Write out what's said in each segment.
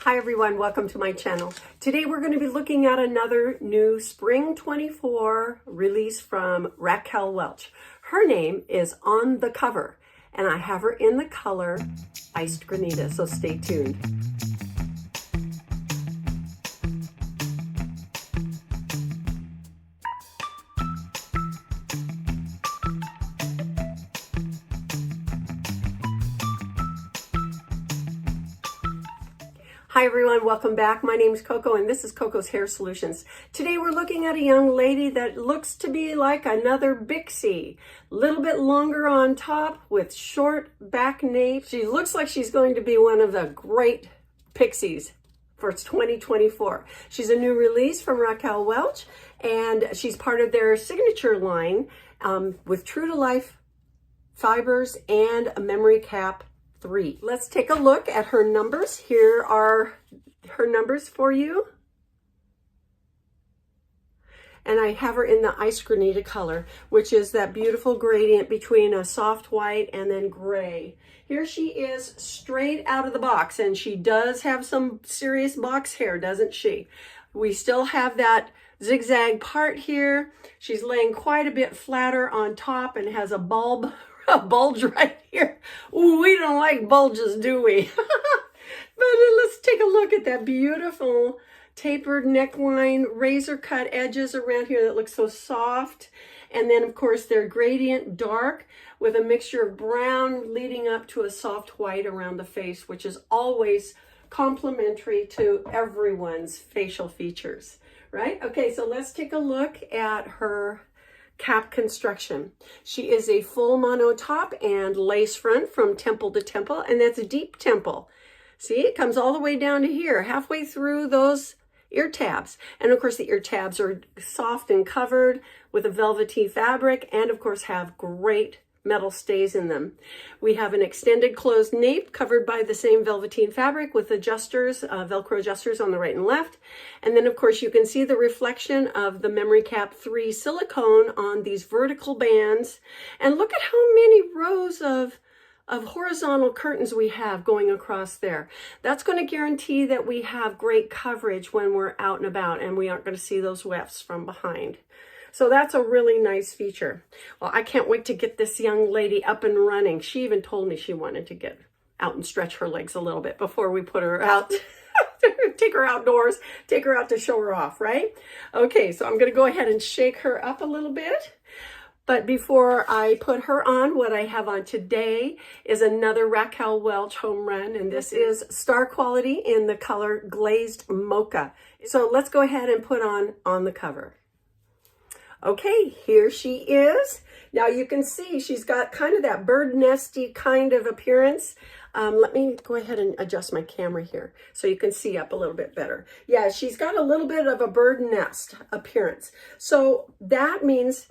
Hi everyone, welcome to my channel. Today we're going to be looking at another new Spring 24 release from RAQUEL Welch. Her name is on the cover and I have her in the color Iced Granita, so stay tuned. Hi everyone, welcome back. My name is Coco and this is Coco's Hair Solutions. Today we're looking at a young lady that looks to be like another Bixie. A little bit longer on top with short back nape. She looks like she's going to be one of the great pixies for 2024. She's a new release from RAQUEL Welch and she's part of their signature line with true to life fibers and a memory cap 3. Let's take a look at her numbers. Here are her numbers for you. And I have her in the Iced Granita color, which is that beautiful gradient between a soft white and then gray. Here she is straight out of the box, and she does have some serious box hair, doesn't she? We still have that zigzag part here. She's laying quite a bit flatter on top and has a bulge right here. Ooh, we don't like bulges, do we? But let's take a look at that beautiful tapered neckline, razor cut edges around here that look so soft. And then of course they're gradient dark with a mixture of brown leading up to a soft white around the face, which is always complementary to everyone's facial features, right? Okay, so let's take a look at her cap construction. She is a full mono top and lace front from temple to temple, and that's a deep temple. See, it comes all the way down to here, halfway through those ear tabs. And of course the ear tabs are soft and covered with a velvety fabric and of course have great metal stays in them. We have an extended closed nape covered by the same velveteen fabric with adjusters, Velcro adjusters on the right and left. And then of course you can see the reflection of the Memory Cap 3 silicone on these vertical bands. And look at how many rows of horizontal curtains we have going across there. That's going to guarantee that we have great coverage when we're out and about and we aren't going to see those wefts from behind. So that's a really nice feature. Well, I can't wait to get this young lady up and running. She even told me she wanted to get out and stretch her legs a little bit before we put her out. Take her outdoors, take her out to show her off, right? Okay, so I'm going to go ahead and shake her up a little bit. But before I put her on, what I have on today is another RAQUEL Welch home run, and this is Star Quality in the color Glazed Mocha. So let's go ahead and put on the cover. Okay, here she is. Now you can see she's got kind of that bird nesty kind of appearance. Let me go ahead and adjust my camera here so you can see up a little bit better. Yeah, she's got a little bit of a bird nest appearance. So that means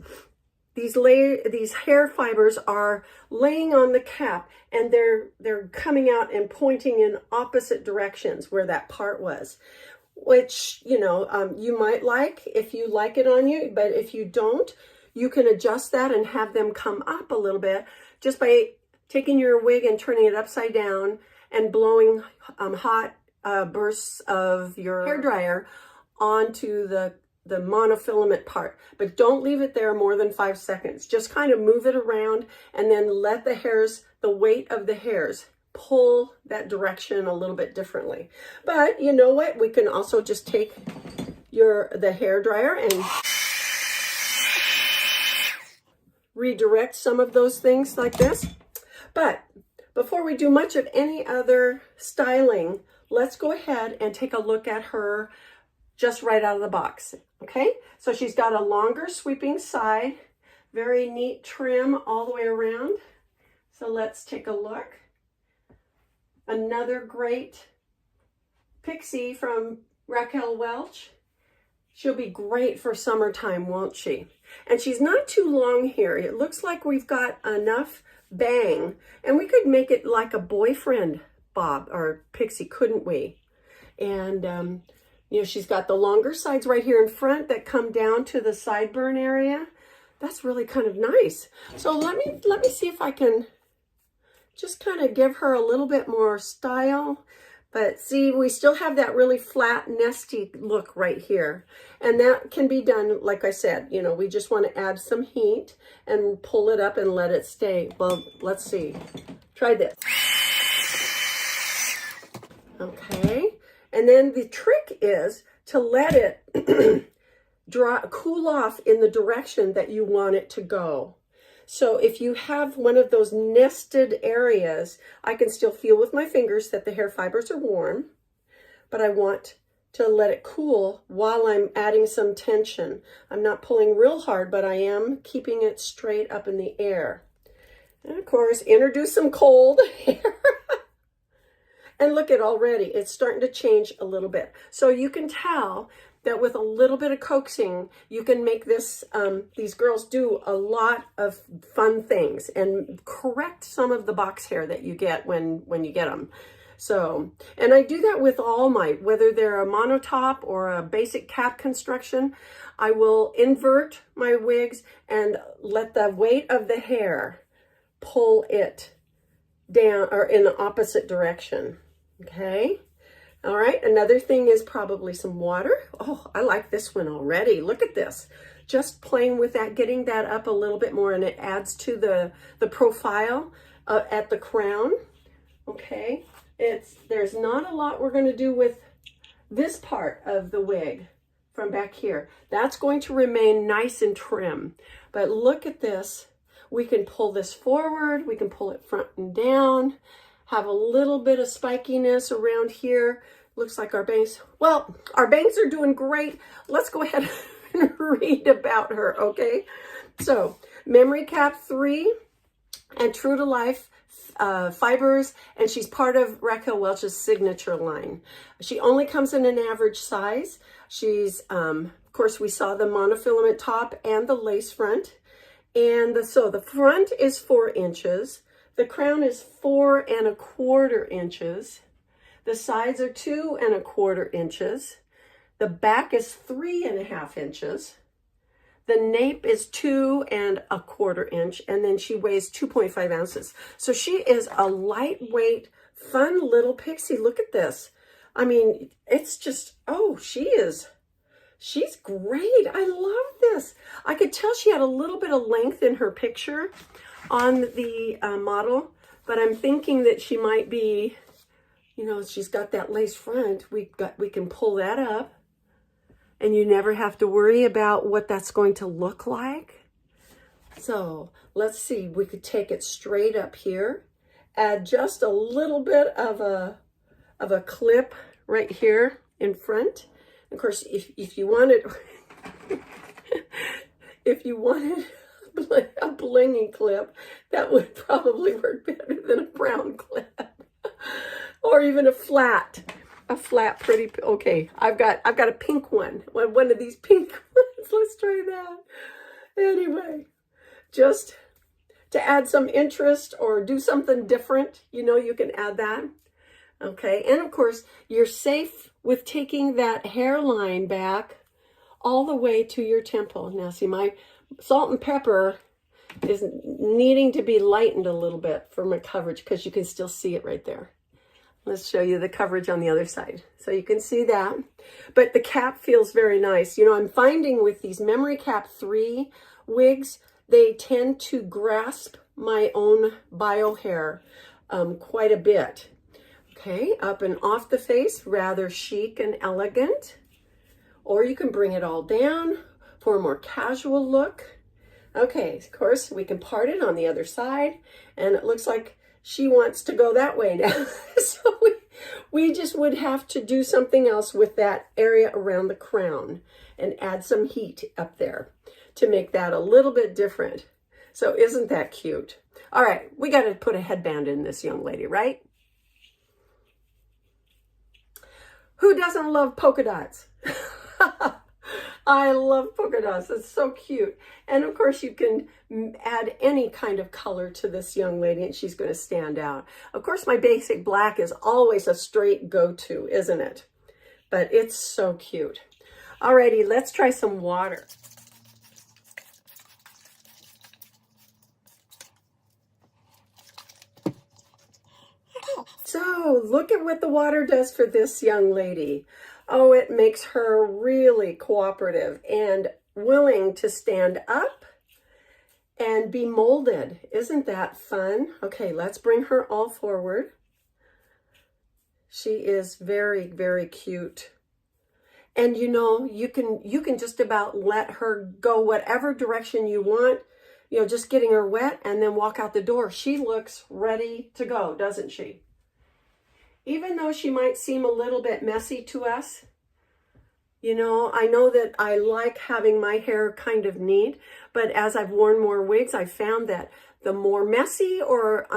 these hair fibers are laying on the cap and they're coming out and pointing in opposite directions where that part was. Which, you know, you might like if you like it on you, but if you don't, you can adjust that and have them come up a little bit just by taking your wig and turning it upside down and blowing hot bursts of your hairdryer onto the monofilament part. But don't leave it there more than 5 seconds. Just kind of move it around and then let the hairs, the weight of the hairs, pull that direction a little bit differently. But you know what? We can also just take the hair dryer and redirect some of those things like this. But before we do much of any other styling, let's go ahead and take a look at her just right out of the box. Okay, so she's got a longer sweeping side, very neat trim all the way around. So let's take a look. Another great pixie from RAQUEL Welch. She'll be great for summertime, won't she? And she's not too long here. It looks like we've got enough bang, and we could make it like a boyfriend bob or pixie, couldn't we? And you know, she's got the longer sides right here in front that come down to the sideburn area. That's really kind of nice. So let me see if I can just kind of give her a little bit more style But see, we still have that really flat, nesty look right here. And that can be done, like I said, you know, we just want to add some heat and pull it up and let it stay. Well, let's see. Try this. Okay. And then the trick is to let it cool off in the direction that you want it to go. So if you have one of those nested areas, I can still feel with my fingers that the hair fibers are warm, but I want to let it cool while I'm adding some tension. I'm not pulling real hard, but I am keeping it straight up in the air. And of course, introduce some cold hair. And look at already, it's starting to change a little bit. So you can tell that with a little bit of coaxing, you can make this, these girls do a lot of fun things and correct some of the box hair that you get when you get them. So, and I do that with all my, whether they're a monotop or a basic cap construction, I will invert my wigs and let the weight of the hair pull it down or in the opposite direction, okay? All right, another thing is probably some water. Oh, I like this one already. Look at this. Just playing with that, getting that up a little bit more, and it adds to the profile at the crown. Okay, there's not a lot we're going to do with this part of the wig from back here. That's going to remain nice and trim. But look at this. We can pull this forward. We can pull it front and down. Have a little bit of spikiness around here. Looks like our bangs, well, our bangs are doing great. Let's go ahead and read about her, okay? So, Memory Cap 3 and True to Life fibers, and she's part of Raquel Welch's signature line. She only comes in an average size. She's, of course, we saw the monofilament top and the lace front. And so the front is 4 inches. The crown is 4 1/4 inches. The sides are 2 1/4 inches. The back is 3 1/2 inches. The nape is 2 1/4 inch, and then she weighs 2.5 ounces. So she is a lightweight, fun little pixie. Look at this. I mean, it's just, oh, she's great. I love this. I could tell she had a little bit of length in her picture on the model, but I'm thinking that she might be, you know, she's got that lace front. We can pull that up, and you never have to worry about what that's going to look like. So let's see, we could take it straight up here, add just a little bit of a clip right here in front. Of course, if you wanted, if you wanted a blingy clip, that would probably work better than a brown clip, or even a flat pretty. Okay, I've got a pink one of these pink ones. Let's try that. Anyway, just to add some interest or do something different, you know, you can add that. Okay, and of course, you're safe with taking that hairline back all the way to your temple. Now, see, my salt and pepper is needing to be lightened a little bit for my coverage because you can still see it right there. Let's show you the coverage on the other side. So you can see that, but the cap feels very nice. You know, I'm finding with these Memory Cap 3 wigs, they tend to grasp my own bio hair quite a bit. Okay, up and off the face, rather chic and elegant. Or you can bring it all down for a more casual look. Okay, of course, we can part it on the other side, and it looks like she wants to go that way now. So we just would have to do something else with that area around the crown and add some heat up there to make that a little bit different. So isn't that cute? All right, we got to put a headband in this young lady, right? Who doesn't love polka dots? I love polka dots. It's so cute. And of course, you can add any kind of color to this young lady and she's going to stand out. Of course, my basic black is always a straight go-to, isn't it? But it's so cute. Alrighty, let's try some water. So look at what the water does for this young lady. Oh, it makes her really cooperative and willing to stand up and be molded. Isn't that fun? Okay, let's bring her all forward. She is very, very cute. And you know, you can just about let her go whatever direction you want, you know, just getting her wet and then walk out the door. She looks ready to go, doesn't she? Even though she might seem a little bit messy to us, you know that I like having my hair kind of neat, but as I've worn more wigs, I've found that the more messy or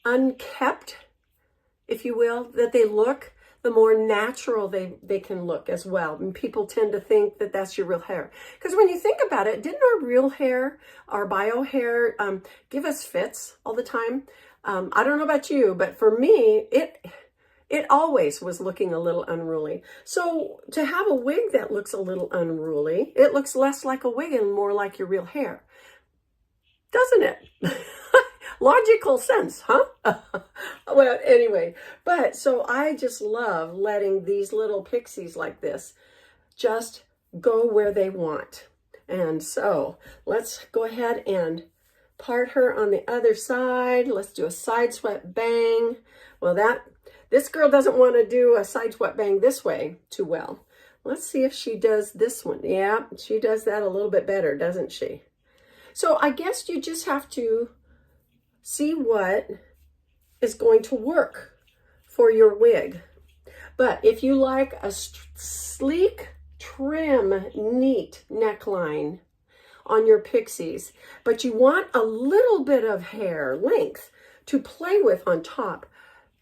unkept, if you will, that they look, the more natural they can look as well. And people tend to think that that's your real hair. Because when you think about it, didn't our real hair, our bio hair, give us fits all the time? I don't know about you, but for me, it always was looking a little unruly. So to have a wig that looks a little unruly, it looks less like a wig and more like your real hair. Doesn't it? Logical sense, huh? Well, anyway, but so I just love letting these little pixies like this just go where they want. And so let's go ahead and part her on the other side. Let's do a side swept bang. Well, this girl doesn't want to do a side swept bang this way too well. Let's see if she does this one. Yeah, she does that a little bit better, doesn't she? So I guess you just have to see what is going to work for your wig. But if you like a sleek, trim, neat neckline on your pixies, but you want a little bit of hair length to play with on top,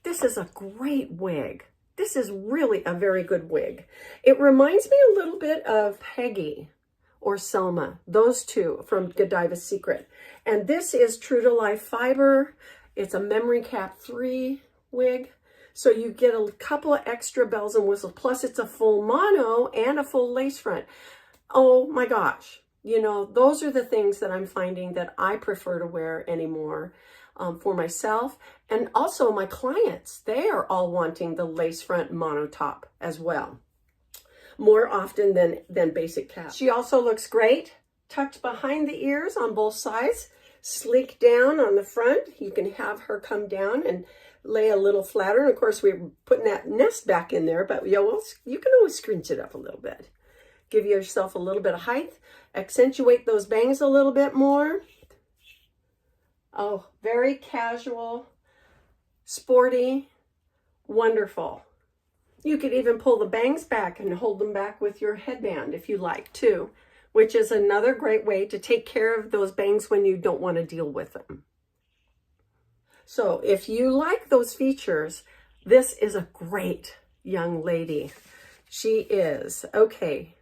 this is a great wig. This is really a very good wig. It reminds me a little bit of Peggy or Selma, those two from Godiva's Secret. And this is true to life fiber. It's a memory cap 3 wig. So you get a couple of extra bells and whistles. Plus it's a full mono and a full lace front. Oh my gosh. You know, those are the things that I'm finding that I prefer to wear anymore for myself. And also my clients, they are all wanting the lace front mono top as well, more often than basic cap. She also looks great, tucked behind the ears on both sides, sleek down on the front. You can have her come down and lay a little flatter. And of course, we're putting that nest back in there, but you can always scrunch it up a little bit. Give yourself a little bit of height, accentuate those bangs a little bit more. Oh, very casual, sporty, wonderful. You could even pull the bangs back and hold them back with your headband if you like too, which is another great way to take care of those bangs when you don't want to deal with them. So if you like those features, this is a great young lady. She is, okay.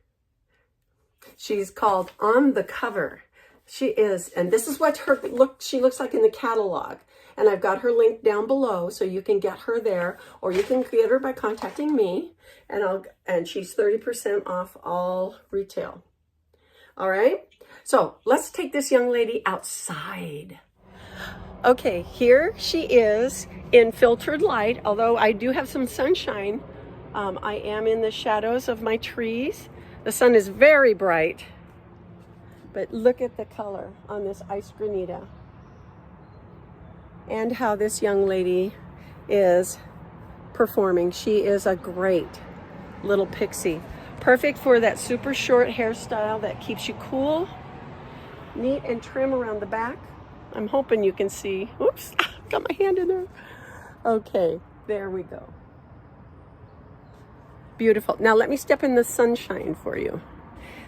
She's called On the Cover. She is, and this is what she looks like in the catalog. And I've got her link down below, so you can get her there, or you can get her by contacting me, and she's 30% off all retail. All right, so let's take this young lady outside. Okay, here she is in filtered light, although I do have some sunshine. I am in the shadows of my trees. The sun is very bright, but look at the color on this ice granita and how this young lady is performing. She is a great little pixie. Perfect for that super short hairstyle that keeps you cool, neat and trim around the back. I'm hoping you can see. Oops, got my hand in there. Okay, there we go. Beautiful. Now let me step in the sunshine for you.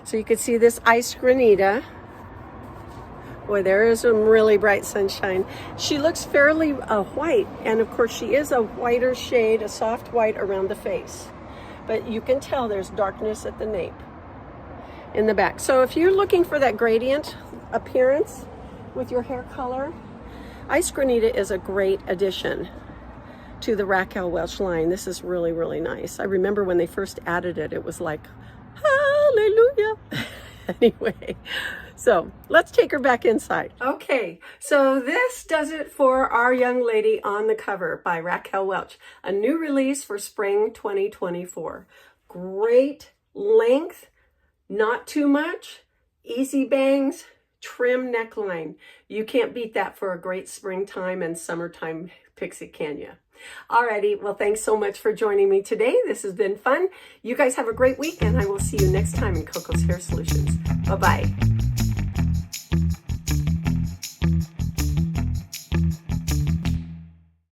So you can see this ice granita. Boy, there is some really bright sunshine. She looks fairly white, and of course she is a whiter shade, a soft white around the face. But you can tell there's darkness at the nape in the back. So if you're looking for that gradient appearance with your hair color, ice granita is a great addition to the RAQUEL Welch line. This is really, really nice. I remember when they first added it, it was like, hallelujah. Anyway, So let's take her back inside. Okay, so this does it for our young lady on the cover by Raquel Welch, a new release for spring 2024. Great length, not too much, easy bangs, trim neckline. You can't beat that for a great springtime and summertime pixie, can you? Alrighty, well, thanks so much for joining me today. This has been fun. You guys have a great week, and I will see you next time in Coco's Hair Solutions. Bye-bye.